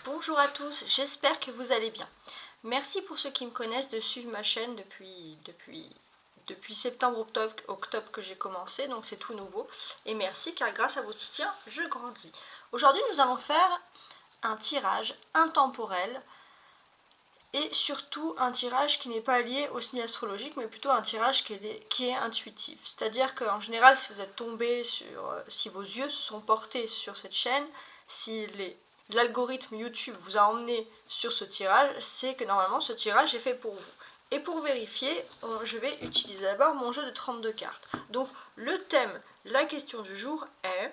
Bonjour à tous, j'espère que vous allez bien. Merci pour ceux qui me connaissent de suivre ma chaîne depuis septembre-octobre que j'ai commencé, donc c'est tout nouveau. Et merci car grâce à votre soutien, je grandis. Aujourd'hui, nous allons faire un tirage intemporel et surtout un tirage qui n'est pas lié au signe astrologique, mais plutôt un tirage qui est intuitif. C'est-à-dire qu'en général, si vous êtes tombé si vos yeux se sont portés sur cette chaîne, si l'algorithme YouTube vous a emmené sur ce tirage, c'est que normalement ce tirage est fait pour vous. Et pour vérifier, je vais utiliser d'abord mon jeu de 32 cartes. Donc le thème, la question du jour est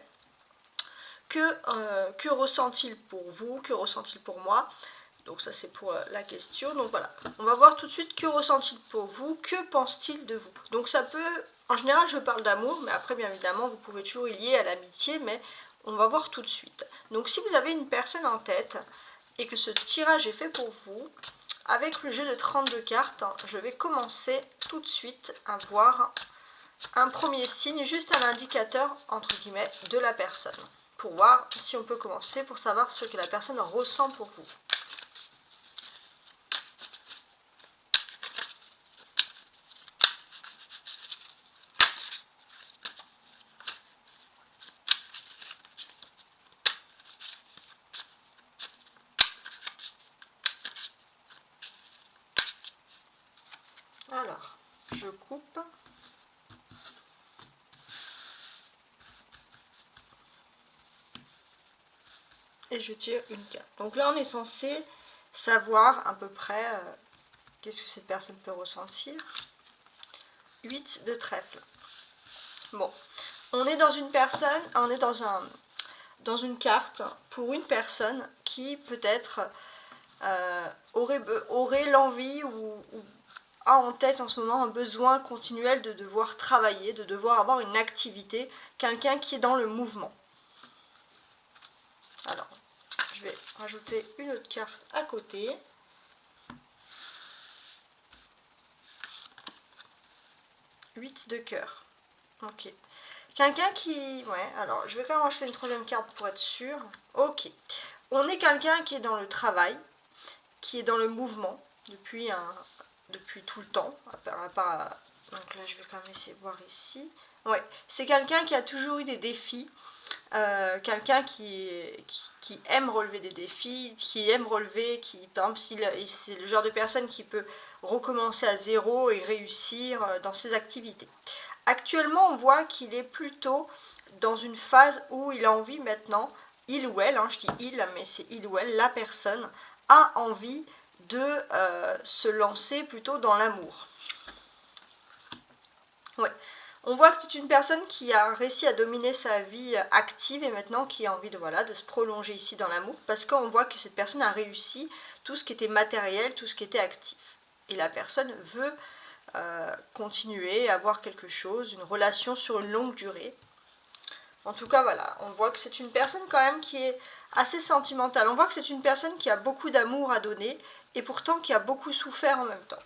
que ressent-il pour vous, que ressent-il pour moi? Donc ça c'est pour la question. Donc voilà, on va voir tout de suite que ressent-il pour vous, que pense-t-il de vous. Donc ça peut, en général je parle d'amour, mais après bien évidemment vous pouvez toujours y lier à l'amitié, mais on va voir tout de suite. Donc si vous avez une personne en tête et que ce tirage est fait pour vous, avec le jeu de 32 cartes, je vais commencer tout de suite à voir un premier signe, juste un indicateur entre guillemets de la personne, pour voir si on peut commencer, pour savoir ce que la personne ressent pour vous. Alors, je coupe. Et je tire une carte. Donc là, on est censé savoir à peu près qu'est-ce que cette personne peut ressentir. 8 de trèfle. Bon, on est dans une personne, on est dans une carte pour une personne qui peut-être aurait l'envie ou a en tête en ce moment un besoin continuel de devoir travailler, de devoir avoir une activité, quelqu'un qui est dans le mouvement. Alors, je vais rajouter une autre carte à côté. Huit de cœur. Ok. Quelqu'un qui... Ouais, alors, je vais quand même rajouter une troisième carte pour être sûr. Ok. On est quelqu'un qui est dans le travail, qui est dans le mouvement depuis tout le temps. Donc là, je vais quand même essayer de voir ici. Ouais, c'est quelqu'un qui a toujours eu des défis. Quelqu'un qui aime relever des défis, qui aime relever, par exemple, c'est le genre de personne qui peut recommencer à zéro et réussir dans ses activités. Actuellement, on voit qu'il est plutôt dans une phase où il a envie maintenant, il ou elle, je dis il, mais c'est il ou elle, la personne, a envie de se lancer plutôt dans l'amour. Ouais. On voit que c'est une personne qui a réussi à dominer sa vie active et maintenant qui a envie de se prolonger ici dans l'amour parce qu'on voit que cette personne a réussi tout ce qui était matériel, tout ce qui était actif. Et la personne veut continuer, avoir quelque chose, une relation sur une longue durée. En tout cas, voilà, on voit que c'est une personne quand même qui est assez sentimentale. On voit que c'est une personne qui a beaucoup d'amour à donner et pourtant qui a beaucoup souffert en même temps.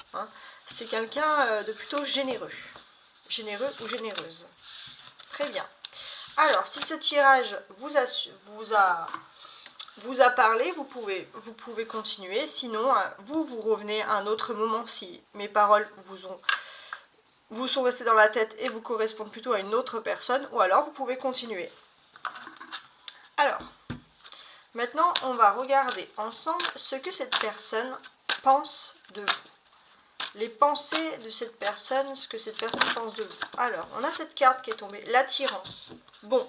C'est quelqu'un de plutôt généreux. Généreux ou généreuse. Très bien. Alors, si ce tirage vous a parlé, vous pouvez continuer. Sinon, vous revenez à un autre moment si mes paroles vous sont restées dans la tête et vous correspondent plutôt à une autre personne. Ou alors, vous pouvez continuer. Alors, maintenant, on va regarder ensemble ce que cette personne pense de vous. Les pensées de cette personne, ce que cette personne pense de vous. Alors, on a cette carte qui est tombée, l'attirance. Bon,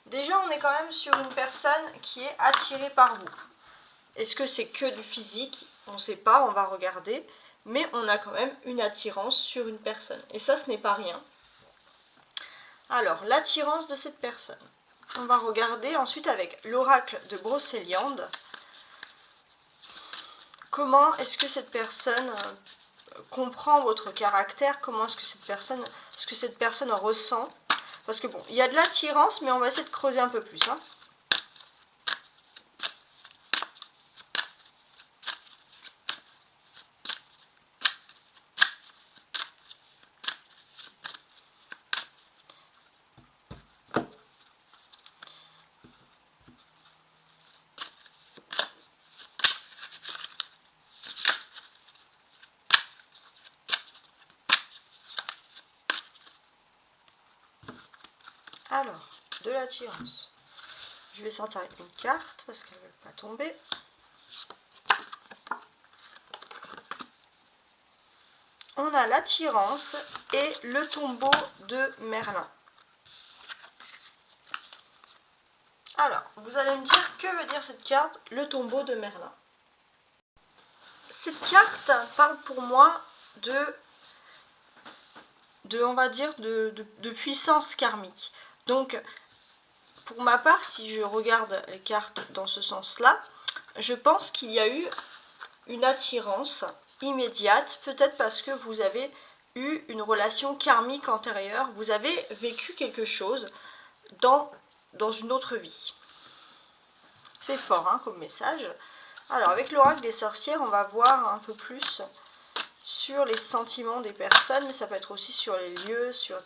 déjà on est quand même sur une personne qui est attirée par vous. Est-ce que c'est que du physique? On ne sait pas, on va regarder. Mais on a quand même une attirance sur une personne. Et ça, ce n'est pas rien. Alors, l'attirance de cette personne. On va regarder ensuite avec l'oracle de Brocéliande. Comment est-ce que cette personne comprend votre caractère, comment est-ce que cette personne ressent. Parce que bon, il y a de l'attirance, mais on va essayer de creuser un peu plus. Alors, de l'attirance. Je vais sortir une carte parce qu'elle ne veut pas tomber. On a l'attirance et le tombeau de Merlin. Alors, vous allez me dire, que veut dire cette carte, le tombeau de Merlin? Cette carte parle pour moi on va dire, de puissance karmique. Donc, pour ma part, si je regarde les cartes dans ce sens-là, je pense qu'il y a eu une attirance immédiate, peut-être parce que vous avez eu une relation karmique antérieure, vous avez vécu quelque chose dans une autre vie. C'est fort hein, comme message. Alors, avec l'oracle des sorcières, on va voir un peu plus sur les sentiments des personnes, mais ça peut être aussi sur les lieux, sur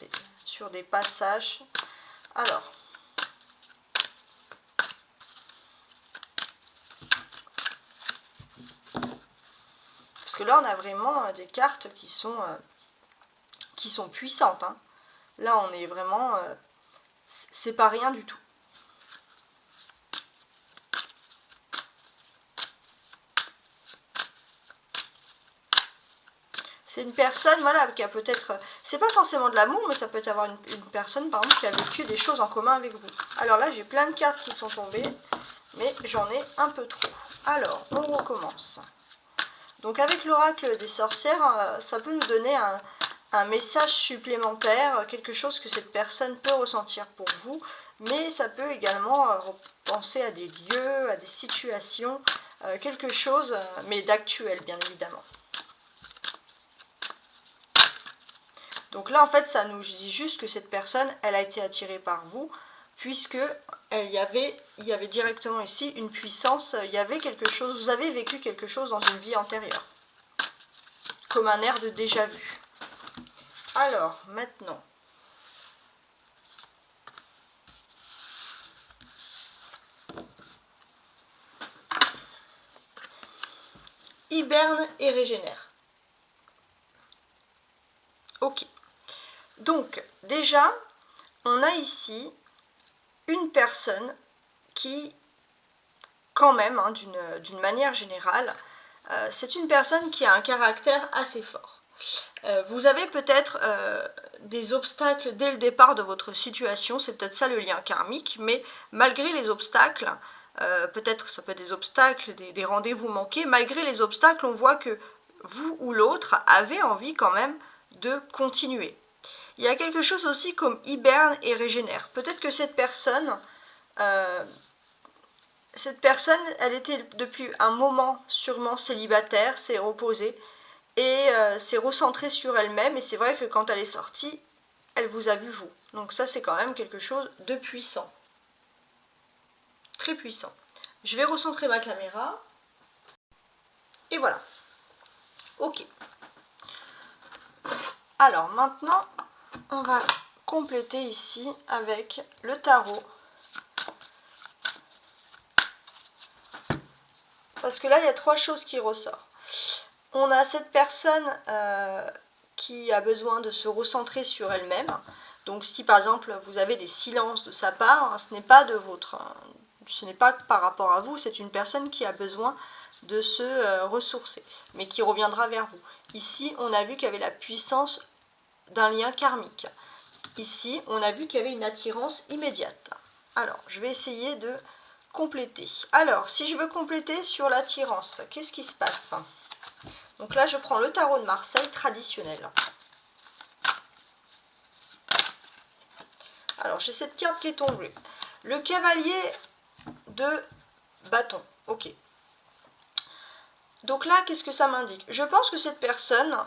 des passages. Alors, parce que là, on a vraiment des cartes qui sont puissantes. Hein. Là, on est vraiment... c'est pas rien du tout. C'est une personne, voilà, qui a peut-être... C'est pas forcément de l'amour, mais ça peut avoir une personne, par exemple, qui a vécu des choses en commun avec vous. Alors là, j'ai plein de cartes qui sont tombées, mais j'en ai un peu trop. Alors, on recommence. Donc avec l'oracle des sorcières, ça peut nous donner un message supplémentaire, quelque chose que cette personne peut ressentir pour vous, mais ça peut également penser à des lieux, à des situations, quelque chose, mais d'actuel, bien évidemment. Donc là, en fait, ça nous dit juste que cette personne, elle a été attirée par vous, puisque il y avait directement ici une puissance, il y avait quelque chose, vous avez vécu quelque chose dans une vie antérieure, comme un air de déjà-vu. Alors, maintenant, hiberne et régénère. Ok. Donc, déjà, on a ici une personne qui, quand même, hein, d'une manière générale, c'est une personne qui a un caractère assez fort. Vous avez peut-être des obstacles dès le départ de votre situation, c'est peut-être ça le lien karmique, mais malgré les obstacles, peut-être ça peut être des obstacles, des rendez-vous manqués, malgré les obstacles, on voit que vous ou l'autre avez envie quand même de continuer. Il y a quelque chose aussi comme hiberne et régénère. Peut-être que cette personne, elle était depuis un moment sûrement célibataire, s'est reposée et s'est recentrée sur elle-même. Et c'est vrai que quand elle est sortie, elle vous a vu vous. Donc ça, c'est quand même quelque chose de puissant. Très puissant. Je vais recentrer ma caméra. Et voilà. Ok. Alors maintenant, on va compléter ici avec le tarot. Parce que là, il y a trois choses qui ressortent. On a cette personne qui a besoin de se recentrer sur elle-même. Donc si par exemple vous avez des silences de sa part, hein, ce n'est pas par rapport à vous, c'est une personne qui a besoin de se ressourcer, mais qui reviendra vers vous. Ici, on a vu qu'il y avait la puissance d'un lien karmique. Ici, on a vu qu'il y avait une attirance immédiate. Alors, je vais essayer de compléter. Alors, si je veux compléter sur l'attirance, qu'est-ce qui se passe? Donc là, je prends le tarot de Marseille traditionnel. Alors, j'ai cette carte qui est tombée. Le cavalier de bâton. Ok. Donc là, qu'est-ce que ça m'indique? Je pense que cette personne,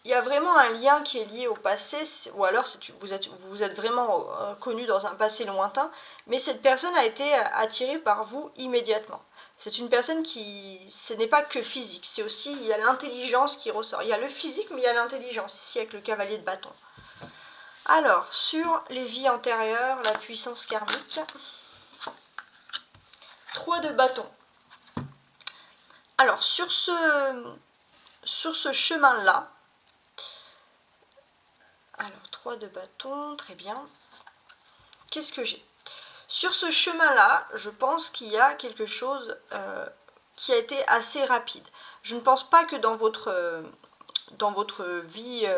il y a vraiment un lien qui est lié au passé, ou alors vous êtes vraiment connu dans un passé lointain, mais cette personne a été attirée par vous immédiatement. C'est une personne ce n'est pas que physique, c'est aussi, il y a l'intelligence qui ressort. Il y a le physique, mais il y a l'intelligence, ici avec le cavalier de bâton. Alors, sur les vies antérieures, la puissance karmique, 3 de bâton. Alors, sur ce chemin-là, alors 3 de bâton, très bien. qu'est-ce que j'ai? Sur ce chemin-là, je pense qu'il y a quelque chose qui a été assez rapide. Je ne pense pas que dans votre vie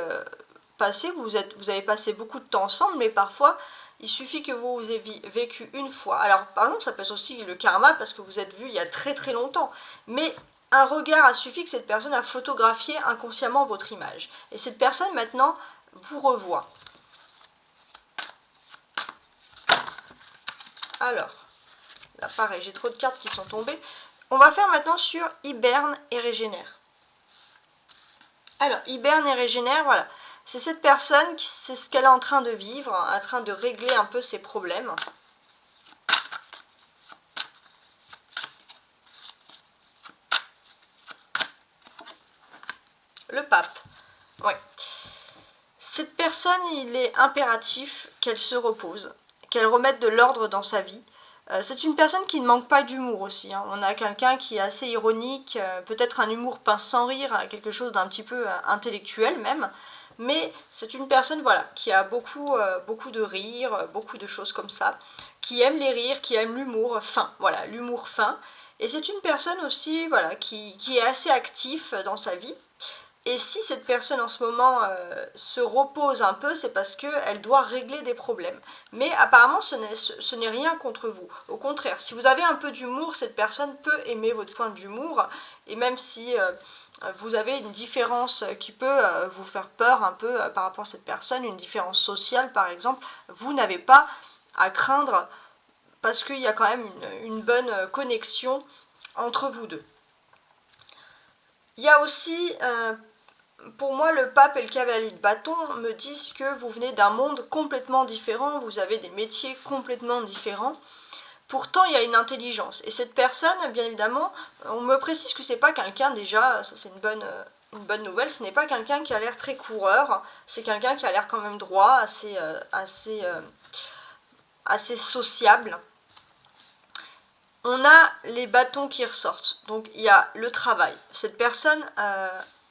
passée, vous avez passé beaucoup de temps ensemble, mais parfois, il suffit que vous ayez vécu une fois. Alors, par exemple, ça peut être aussi le karma, parce que vous êtes vus il y a très très longtemps. Mais un regard a suffi que cette personne a photographié inconsciemment votre image. Et cette personne, maintenant, vous revoit. Alors, là, pareil, j'ai trop de cartes qui sont tombées. On va faire maintenant sur hiberne et régénère. Alors, hiberne et régénère, voilà. C'est cette personne, c'est ce qu'elle est en train de vivre, en train de régler un peu ses problèmes. Le pape. Oui. Cette personne, il est impératif qu'elle se repose, qu'elle remette de l'ordre dans sa vie. C'est une personne qui ne manque pas d'humour aussi. Hein. On a quelqu'un qui est assez ironique, peut-être un humour pince sans rire, quelque chose d'un petit peu intellectuel même. Mais c'est une personne voilà, qui a beaucoup de rire, beaucoup de choses comme ça, qui aime les rires, qui aime l'humour fin. Voilà, l'humour fin. Et c'est une personne aussi voilà, qui est assez active dans sa vie. Et si cette personne en ce moment se repose un peu, c'est parce qu'elle doit régler des problèmes. Mais apparemment, ce n'est rien contre vous. Au contraire, si vous avez un peu d'humour, cette personne peut aimer votre point d'humour. Et même si vous avez une différence qui peut vous faire peur un peu par rapport à cette personne, une différence sociale par exemple, vous n'avez pas à craindre parce qu'il y a quand même une bonne connexion entre vous deux. Il y a aussi... pour moi, le pape et le cavalier de bâton me disent que vous venez d'un monde complètement différent, vous avez des métiers complètement différents. Pourtant, il y a une intelligence. Et cette personne, bien évidemment, on me précise que c'est pas quelqu'un déjà, ça c'est une bonne nouvelle, ce n'est pas quelqu'un qui a l'air très coureur, c'est quelqu'un qui a l'air quand même droit, assez sociable. On a les bâtons qui ressortent. Donc il y a le travail. Cette personne...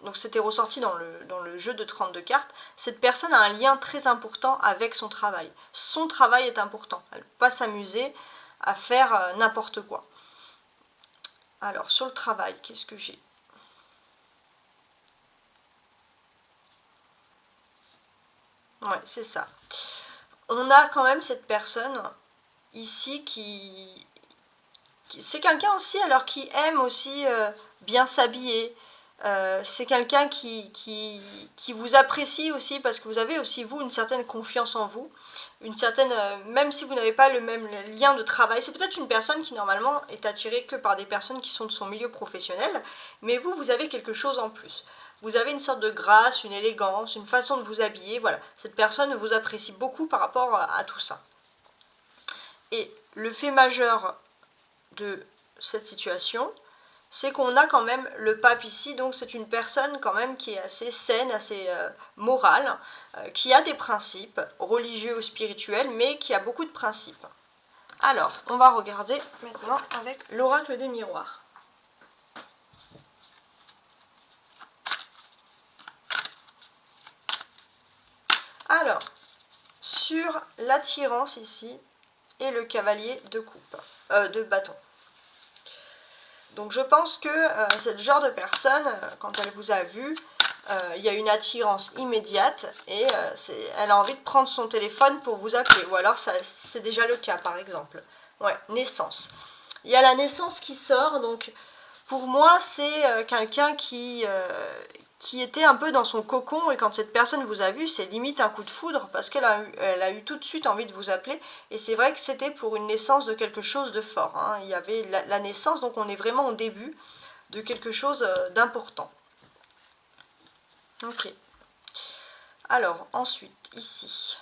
donc c'était ressorti dans le jeu de 32 cartes, cette personne a un lien très important avec son travail. Son travail est important, elle ne peut pas s'amuser à faire n'importe quoi. Alors sur le travail, qu'est-ce que j'ai? Ouais, c'est ça. On a quand même cette personne ici c'est quelqu'un aussi alors qui aime aussi bien s'habiller. C'est quelqu'un qui vous apprécie aussi parce que vous avez aussi vous une certaine confiance en vous, une certaine même si vous n'avez pas le même lien de travail, c'est peut-être une personne qui normalement est attirée que par des personnes qui sont de son milieu professionnel, mais vous avez quelque chose en plus. Vous avez une sorte de grâce, une élégance, une façon de vous habiller, voilà. Cette personne vous apprécie beaucoup par rapport à tout ça. Et le fait majeur de cette situation, c'est qu'on a quand même le pape ici, donc c'est une personne quand même qui est assez saine, assez morale, qui a des principes religieux ou spirituels, mais qui a beaucoup de principes. Alors, on va regarder maintenant avec l'oracle des miroirs. Alors, sur l'attirance ici, et le cavalier de coupe, de bâton. Donc je pense que c'est le genre de personne, quand elle vous a vu, il y a une attirance immédiate et elle a envie de prendre son téléphone pour vous appeler. Ou alors c'est déjà le cas par exemple. Ouais, naissance. Il y a la naissance qui sort, donc pour moi c'est quelqu'un qui était un peu dans son cocon et quand cette personne vous a vu, c'est limite un coup de foudre parce qu'elle a eu tout de suite envie de vous appeler et c'est vrai que c'était pour une naissance de quelque chose de fort. Hein. Il y avait la naissance, donc on est vraiment au début de quelque chose d'important. Ok. Alors, ensuite, ici.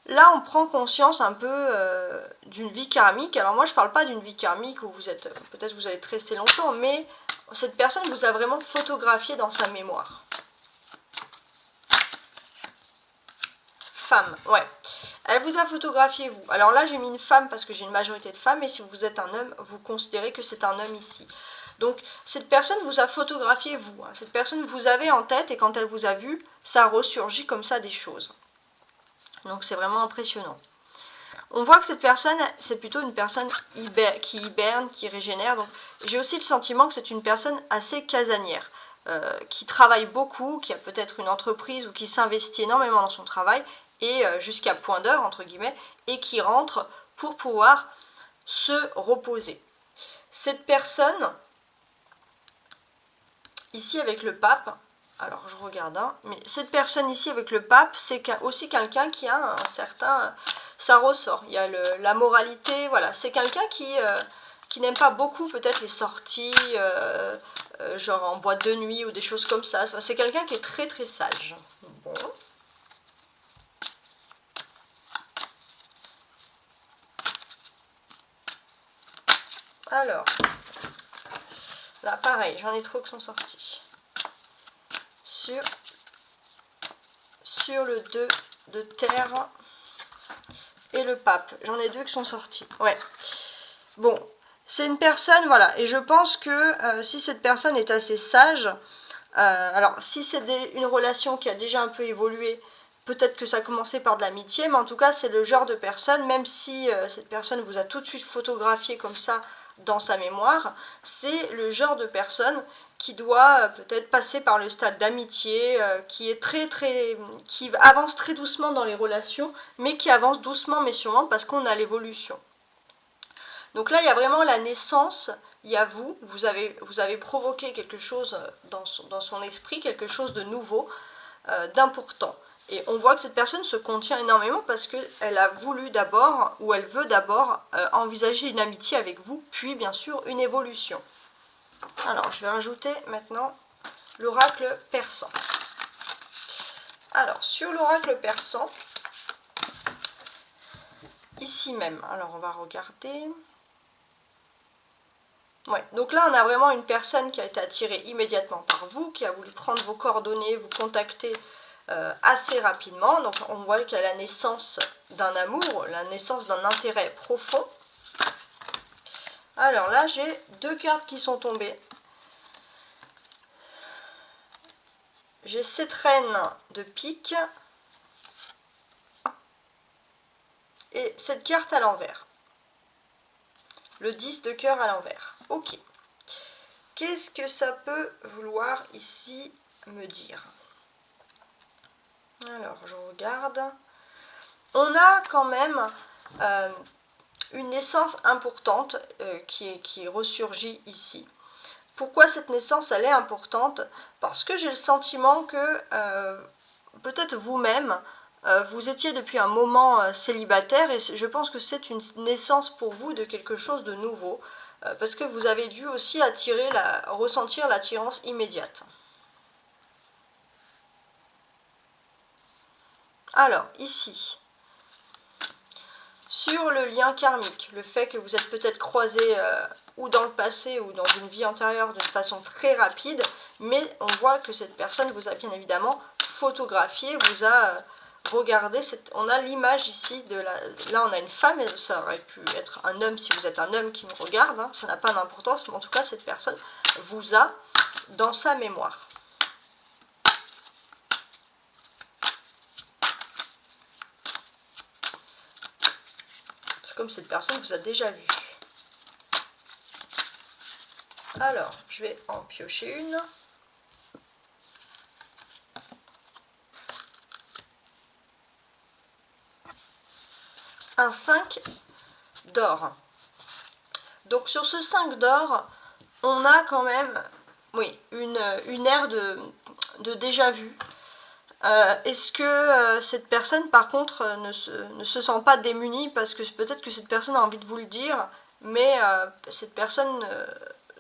Là, on prend conscience un peu d'une vie karmique. Alors moi, je parle pas d'une vie karmique où vous êtes, peut-être vous allez rester longtemps, mais cette personne vous a vraiment photographié dans sa mémoire. Femme, ouais. Elle vous a photographié vous. Alors là, j'ai mis une femme parce que j'ai une majorité de femmes, et si vous êtes un homme, vous considérez que c'est un homme ici. Donc, cette personne vous a photographié vous. Cette personne vous avait en tête, et quand elle vous a vu, ça ressurgit comme ça des choses. Donc c'est vraiment impressionnant. On voit que cette personne, c'est plutôt une personne qui hiberne, qui régénère. Donc j'ai aussi le sentiment que c'est une personne assez casanière, qui travaille beaucoup, qui a peut-être une entreprise ou qui s'investit énormément dans son travail, et jusqu'à point d'heure, entre guillemets, et qui rentre pour pouvoir se reposer. Cette personne, ici avec le pape, alors je regarde, hein, mais cette personne ici avec le pape, c'est aussi quelqu'un qui a un certain... Ça ressort, il y a la moralité, voilà, c'est quelqu'un qui n'aime pas beaucoup peut-être les sorties, genre en boîte de nuit ou des choses comme ça. C'est quelqu'un qui est très très sage. Bon. Alors, là pareil, j'en ai trop qui sont sortis. Sur le 2 de terre et le pape, j'en ai 2 qui sont sortis. Ouais. Bon, c'est une personne, voilà, et je pense que si cette personne est assez sage, alors si c'est une relation qui a déjà un peu évolué, peut-être que ça a commencé par de l'amitié, mais en tout cas c'est le genre de personne, même si cette personne vous a tout de suite photographié comme ça dans sa mémoire, c'est le genre de personne qui doit peut-être passer par le stade d'amitié, qui avance très doucement dans les relations, mais qui avance doucement mais sûrement parce qu'on a l'évolution. Donc là, il y a vraiment la naissance, il y a vous avez provoqué quelque chose dans son esprit, quelque chose de nouveau, d'important. Et on voit que cette personne se contient énormément parce qu'elle a voulu d'abord, ou elle veut d'abord, envisager une amitié avec vous, puis bien sûr une évolution. Alors, je vais rajouter maintenant l'oracle persan. Alors, sur l'oracle persan, ici même, alors on va regarder... Ouais, donc là on a vraiment une personne qui a été attirée immédiatement par vous, qui a voulu prendre vos coordonnées, vous contacter assez rapidement. Donc on voit qu'il y a la naissance d'un amour, la naissance d'un intérêt profond. Alors là j'ai 2 cartes qui sont tombées. J'ai cette reine de pique et cette carte à l'envers. Le 10 de cœur à l'envers. Ok. Qu'est-ce que ça peut vouloir ici me dire? Alors, je regarde. On a quand même une naissance importante qui ressurgit ici. Pourquoi cette naissance, elle est importante? Parce que j'ai le sentiment que peut-être vous-même, vous étiez depuis un moment célibataire et je pense que c'est une naissance pour vous de quelque chose de nouveau. Parce que vous avez dû aussi ressentir l'attirance immédiate. Alors, ici, sur le lien karmique, le fait que vous êtes peut-être croisés ou dans le passé ou dans une vie antérieure d'une façon très rapide, mais on voit que cette personne vous a bien évidemment photographié, vous a regardé, on a l'image ici, là on a une femme, et ça aurait pu être un homme si vous êtes un homme qui me regarde, hein, ça n'a pas d'importance, mais en tout cas cette personne vous a dans sa mémoire. C'est comme cette personne vous a déjà vu. Alors, je vais en piocher une. Un 5 d'or. Donc sur ce 5 d'or, on a quand même, oui, une ère de déjà vu. Est-ce que cette personne, par contre, ne se sent pas démunie parce que peut-être que cette personne a envie de vous le dire, mais cette personne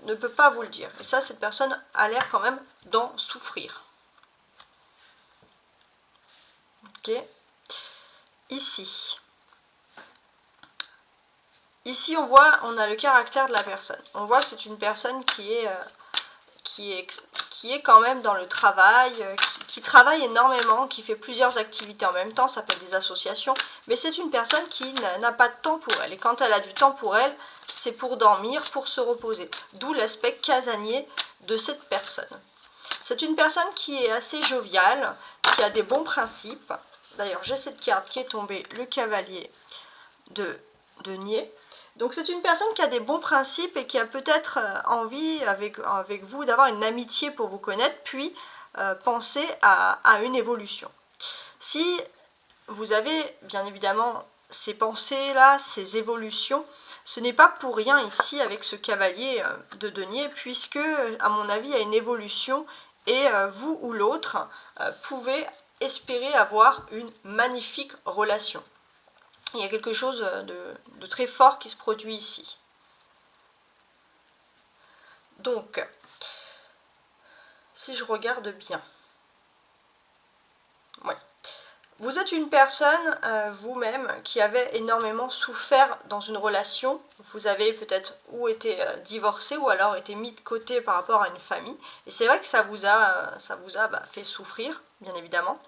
ne peut pas vous le dire. Et ça, cette personne a l'air quand même d'en souffrir. Ok. Ici. Ici, on a le caractère de la personne. On voit que c'est une personne qui est quand même dans le travail, qui travaille énormément, qui fait plusieurs activités en même temps, ça peut être des associations, mais c'est une personne qui n'a pas de temps pour elle. Et quand elle a du temps pour elle, c'est pour dormir, pour se reposer. D'où l'aspect casanier de cette personne. C'est une personne qui est assez joviale, qui a des bons principes. D'ailleurs, j'ai cette carte qui est tombée, le cavalier de denier. Donc c'est une personne qui a des bons principes et qui a peut-être envie avec vous d'avoir une amitié pour vous connaître, puis penser à une évolution. Si vous avez bien évidemment ces pensées-là, ces évolutions, ce n'est pas pour rien ici avec ce cavalier de denier, puisque à mon avis il y a une évolution et vous ou l'autre pouvez espérer avoir une magnifique relation. Il y a quelque chose de très fort qui se produit ici. Donc, si je regarde bien, ouais. Vous êtes une personne, vous-même, qui avait énormément souffert dans une relation. Vous avez peut-être ou été divorcé ou alors été mis de côté par rapport à une famille. Et c'est vrai que ça vous a fait souffrir, bien évidemment.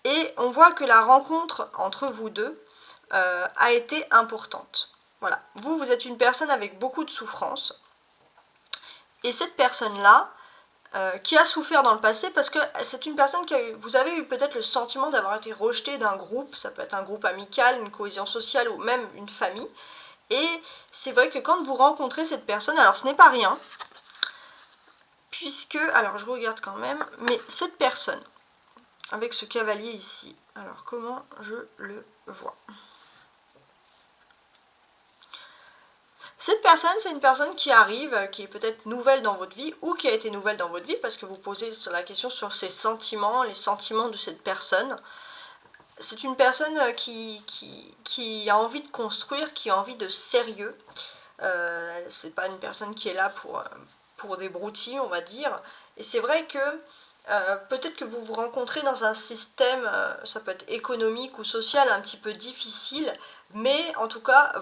Et on voit que la rencontre entre vous deux a été importante. Voilà. Vous êtes une personne avec beaucoup de souffrance. Et cette personne-là, qui a souffert dans le passé, parce que c'est une personne vous avez eu peut-être le sentiment d'avoir été rejeté d'un groupe, ça peut être un groupe amical, une cohésion sociale ou même une famille, et c'est vrai que quand vous rencontrez cette personne, alors ce n'est pas rien, puisque, alors je regarde quand même, mais cette personne, avec ce cavalier ici, alors comment je le vois ? Cette personne, c'est une personne qui arrive, qui est peut-être nouvelle dans votre vie ou qui a été nouvelle dans votre vie parce que vous posez la question sur ses sentiments, les sentiments de cette personne. C'est une personne qui a envie de construire, qui a envie de sérieux. C'est pas une personne qui est là pour des broutilles, on va dire. Et c'est vrai que peut-être que vous vous rencontrez dans un système, ça peut être économique ou social, un petit peu difficile, mais en tout cas,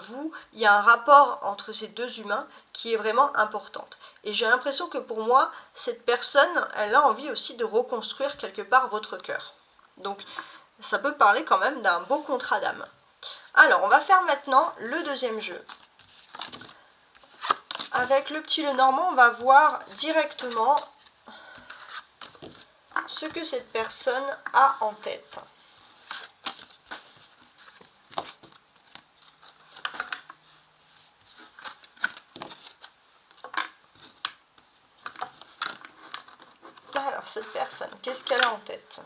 il y a un rapport entre ces deux humains qui est vraiment importante. Et j'ai l'impression que pour moi, cette personne, elle a envie aussi de reconstruire quelque part votre cœur. Donc, ça peut parler quand même d'un beau contrat d'âme. Alors, on va faire maintenant le deuxième jeu. Avec le petit Lenormand, on va voir directement ce que cette personne a en tête. Alors, cette personne, qu'est-ce qu'elle a en tête?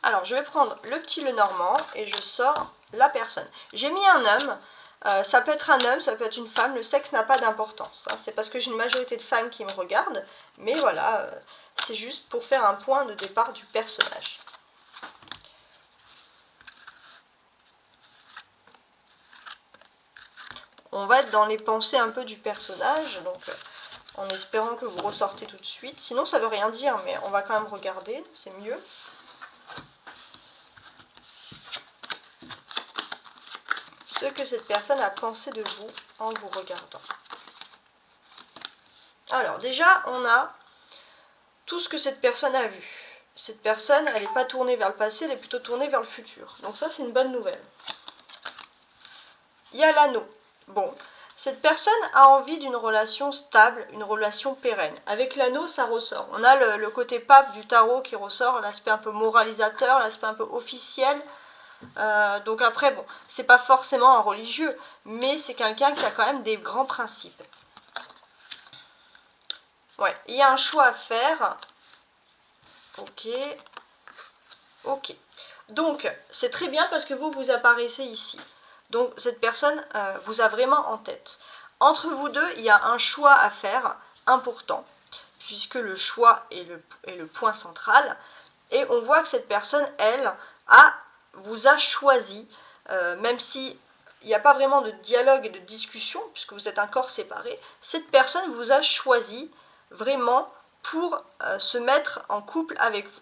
Alors, je vais prendre le petit Lenormand et je sors la personne. J'ai mis un homme, ça peut être un homme, ça peut être une femme, le sexe n'a pas d'importance. Hein. C'est parce que j'ai une majorité de femmes qui me regardent, mais voilà, c'est juste pour faire un point de départ du personnage. On va être dans les pensées un peu du personnage, donc en espérant que vous ressortez tout de suite. Sinon, ça veut rien dire, mais on va quand même regarder, c'est mieux. Ce que cette personne a pensé de vous en vous regardant. Alors déjà, on a tout ce que cette personne a vu. Cette personne, elle n'est pas tournée vers le passé, elle est plutôt tournée vers le futur. Donc ça, c'est une bonne nouvelle. Il y a l'anneau. Bon, cette personne a envie d'une relation stable, une relation pérenne. Avec l'anneau, ça ressort. On a le côté pape du tarot qui ressort, l'aspect un peu moralisateur, l'aspect un peu officiel. Donc après, bon, c'est pas forcément un religieux, mais c'est quelqu'un qui a quand même des grands principes. Ouais, il y a un choix à faire. Ok. Ok. Donc, c'est très bien parce que vous apparaissez ici. Donc, cette personne vous a vraiment en tête. Entre vous deux, il y a un choix à faire important, puisque le choix est le point central. Et on voit que cette personne, elle, vous a choisi, même si il n'y a pas vraiment de dialogue et de discussion, puisque vous êtes un corps séparé, cette personne vous a choisi vraiment pour se mettre en couple avec vous.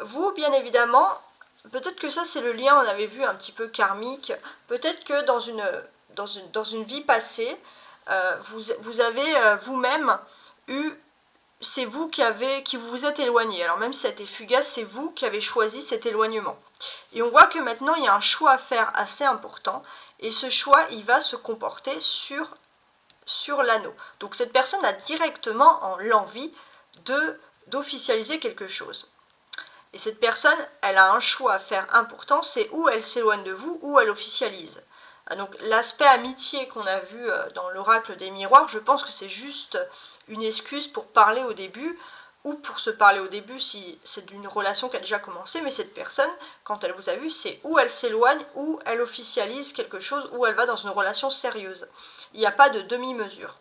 Vous, bien évidemment, peut-être que ça c'est le lien, on avait vu un petit peu karmique, peut-être que dans une vie passée, vous avez vous-même eu, c'est vous qui vous êtes éloigné. Alors même si ça a été fugace, c'est vous qui avez choisi cet éloignement. Et on voit que maintenant il y a un choix à faire assez important, et ce choix il va se comporter sur l'anneau. Donc cette personne a directement l'envie d'officialiser quelque chose. Et cette personne, elle a un choix à faire important, c'est où elle s'éloigne de vous, ou elle officialise. Donc l'aspect amitié qu'on a vu dans l'oracle des miroirs, je pense que c'est juste une excuse pour parler au début, ou pour se parler au début si c'est d'une relation qui a déjà commencé, mais cette personne, quand elle vous a vu, c'est où elle s'éloigne, ou elle officialise quelque chose, ou elle va dans une relation sérieuse. Il n'y a pas de demi-mesure.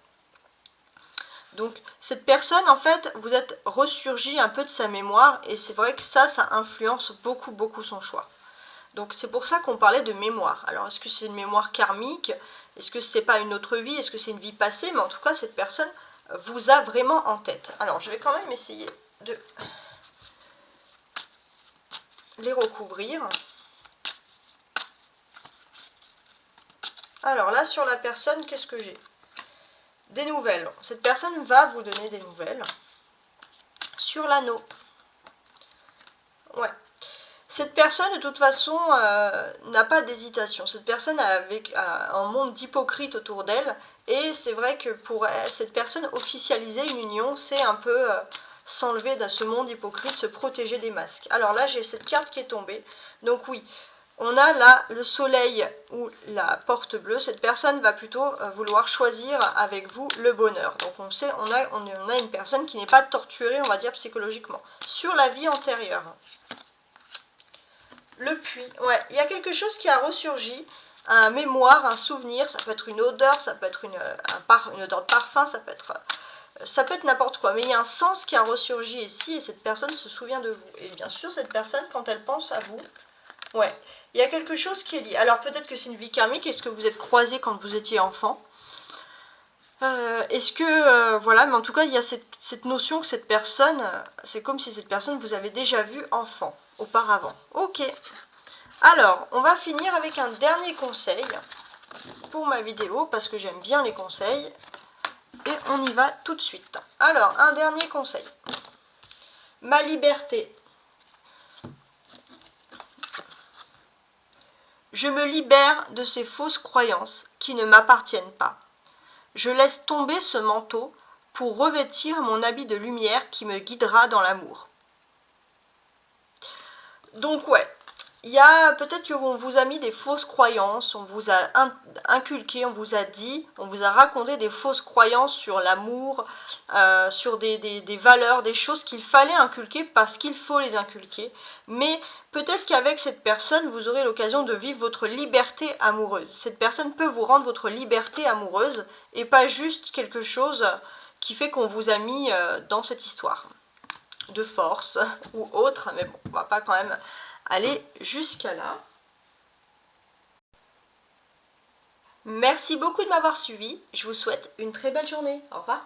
Donc cette personne, en fait, vous êtes ressurgi un peu de sa mémoire, et c'est vrai que ça influence beaucoup son choix. Donc c'est pour ça qu'on parlait de mémoire. Alors est-ce que c'est une mémoire karmique? Est-ce que c'est pas une autre vie? Est-ce que c'est une vie passée? Mais en tout cas, cette personne vous a vraiment en tête. Alors je vais quand même essayer de les recouvrir. Alors là, sur la personne, qu'est-ce que j'ai? Des nouvelles. Cette personne va vous donner des nouvelles. Sur l'anneau. Ouais. Cette personne, de toute façon, n'a pas d'hésitation. Cette personne a un monde d'hypocrites autour d'elle. Et c'est vrai que pour cette personne, officialiser une union, c'est un peu s'enlever de ce monde hypocrite, se protéger des masques. Alors là, j'ai cette carte qui est tombée. Donc oui, on a là le soleil ou la porte bleue. Cette personne va plutôt vouloir choisir avec vous le bonheur. Donc on sait, on a une personne qui n'est pas torturée, on va dire, psychologiquement. Sur la vie antérieure. Le puits, ouais, il y a quelque chose qui a ressurgi, un mémoire, un souvenir, ça peut être une odeur, ça peut être une odeur de parfum, ça peut être n'importe quoi, mais il y a un sens qui a ressurgi ici et cette personne se souvient de vous. Et bien sûr, cette personne, quand elle pense à vous, ouais, il y a quelque chose qui est lié. Alors peut-être que c'est une vie karmique, est-ce que vous êtes croisés quand vous étiez enfant? Est-ce que, voilà, mais en tout cas, il y a cette notion que cette personne, c'est comme si cette personne vous avait déjà vu enfant, auparavant. Ok. Alors, on va finir avec un dernier conseil pour ma vidéo, parce que j'aime bien les conseils. Et on y va tout de suite. Alors, un dernier conseil. Ma liberté. Je me libère de ces fausses croyances qui ne m'appartiennent pas. Je laisse tomber ce manteau pour revêtir mon habit de lumière qui me guidera dans l'amour. Donc ouais, il y a peut-être qu'on vous a mis des fausses croyances, on vous a inculqué, on vous a dit, on vous a raconté des fausses croyances sur l'amour, sur des valeurs, des choses qu'il fallait inculquer parce qu'il faut les inculquer. Mais peut-être qu'avec cette personne, vous aurez l'occasion de vivre votre liberté amoureuse. Cette personne peut vous rendre votre liberté amoureuse et pas juste quelque chose qui fait qu'on vous a mis dans cette histoire de force ou autre. Mais bon, on va pas quand même aller jusqu'à là. Merci beaucoup de m'avoir suivi. Je vous souhaite une très belle journée. Au revoir.